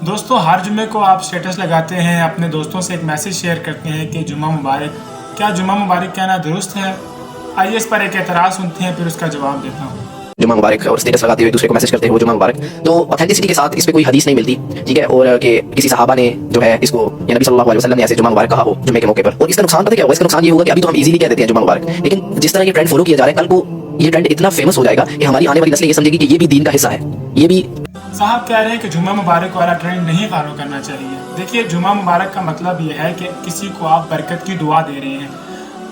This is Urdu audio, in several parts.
دوستوں ہر جمعے کو آپ سٹیٹس لگاتے ہیں، اپنے دوستوں سے ایک میسیج شیئر کرتے ہیں کہ جمعہ مبارک. کیا جمعہ مبارک کہنا درست ہے؟ آئیے اس پر ایک اعتراض سنتے ہیں پھر اس کا جواب دیتا ہوں. جمعہ مبارک اور اسٹیٹس لگاتے ہوئے دوسرے کو میسج کرتے ہیں وہ جمعہ مبارک، تو اوتھینٹسٹی کے ساتھ اس پہ کوئی حدیث نہیں ملتی، ٹھیک ہے، اور کہ کسی صحابہ نے جو ہے اس کو یا نبی صلی اللہ علیہ وسلم نے ایسے جمعہ مبارک کہا ہو جمعے کے موقع پر. اور اس کا نقصان پتہ کیا ہوگا؟ اس کا نقصان یہ ہوگا کہ ابھی تو ہم ایزیلی کہہ دیتے ہیں جمعہ مبارک، لیکن جس طرح یہ ٹرینڈ فالو کیا جا رہا ہے کل کو یہ ٹرینڈ اتنا فیمس ہو جائے گا کہ ہماری آنے والی نسلیں یہ سمجھے گی کہ یہ بھی دین کا حصہ ہے. یہ بھی صاحب کہہ رہے ہیں کہ جمعہ مبارک والا ٹرینڈ نہیں فالو کرنا چاہیے. دیکھیے جمعہ مبارک کا مطلب یہ ہے کہ کسی کو آپ برکت کی دعا دے رہے ہیں،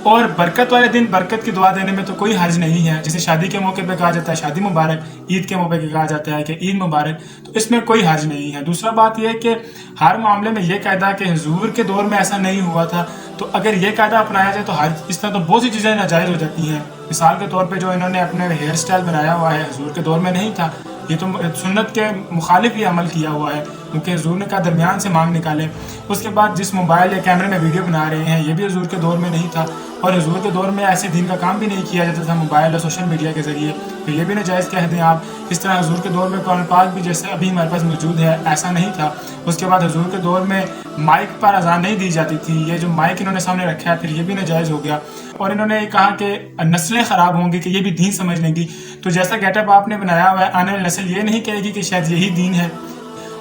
اور برکت والے دن برکت کی دعا دینے میں تو کوئی حرج نہیں ہے. جیسے شادی کے موقع پہ کہا جاتا ہے شادی مبارک، عید کے موقع پہ کہا جاتا ہے کہ عید مبارک، تو اس میں کوئی حرج نہیں ہے. دوسرا بات یہ ہے کہ ہر معاملے میں یہ قاعدہ کہ حضور کے دور میں ایسا نہیں ہوا تھا، تو اگر یہ قاعدہ اپنایا جائے تو اس طرح تو بہت سی چیزیں ناجائز ہو جاتی ہیں. مثال کے طور پہ جو انہوں نے اپنے ہیئر سٹائل بنایا ہوا ہے حضور کے دور میں نہیں تھا، یہ تو سنت کے مخالف ہی عمل کیا ہوا ہے، کیونکہ حضور نے کہا درمیان سے مانگ نکالے. اس کے بعد جس موبائل یا کیمرے میں ویڈیو بنا رہے ہیں یہ بھی حضور کے دور میں نہیں تھا، اور حضور کے دور میں ایسے دین کا کام بھی نہیں کیا جاتا تھا موبائل اور سوشل میڈیا کے ذریعے، تو یہ بھی ناجائز کہہ دیں آپ. اس طرح حضور کے دور میں قرآن پاک بھی جیسے ابھی ہمارے پاس موجود ہے ایسا نہیں تھا. اس کے بعد حضور کے دور میں مائک پر اذان نہیں دی جاتی تھی، یہ جو مائک انہوں نے سامنے رکھا ہے پھر یہ بھی ناجائز ہو گیا. اور انہوں نے کہا کہ نسلیں خراب ہوں گی کہ یہ بھی دین سمجھ لیں گی، تو جیسا گیٹ اپ آپ نے بنایا ہوا ہے آنے والی نسل یہ نہیں کہے گی کہ شاید یہی دین ہے.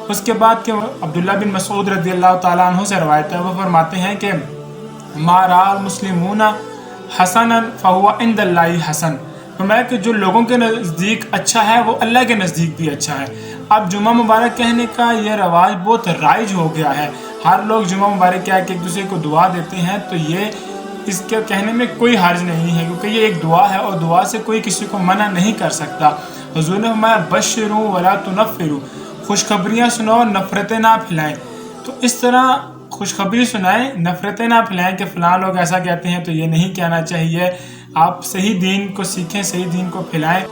اس کے بعد کہ عبداللہ بن مسعود رضی اللہ تعالیٰ عنہ سے روایت ہے، وہ فرماتے ہیں کہ ما رأى المسلمون حسنا فهو عند اللہ حسن. فرمایا کہ جو لوگوں کے نزدیک اچھا ہے وہ اللہ کے نزدیک بھی اچھا ہے. اب جمعہ مبارک کہنے کا یہ رواج بہت رائج ہو گیا ہے، ہر لوگ جمعہ مبارک کہہ کے ایک دوسرے کو دعا دیتے ہیں، تو یہ اس کے کہنے میں کوئی حرج نہیں ہے، کیونکہ یہ ایک دعا ہے اور دعا سے کوئی کسی کو منع نہیں کر سکتا. حضور نے فرمایا بشروا ولا تنفروا، خوشخبریاں سناؤ نفرتیں نہ پھیلائیں. تو اس طرح خوشخبری سنائیں نفرتیں نہ پھیلائیں کہ فلاں لوگ ایسا کہتے ہیں تو یہ نہیں کہنا چاہیے. آپ صحیح دین کو سیکھیں، صحیح دین کو پھیلائیں.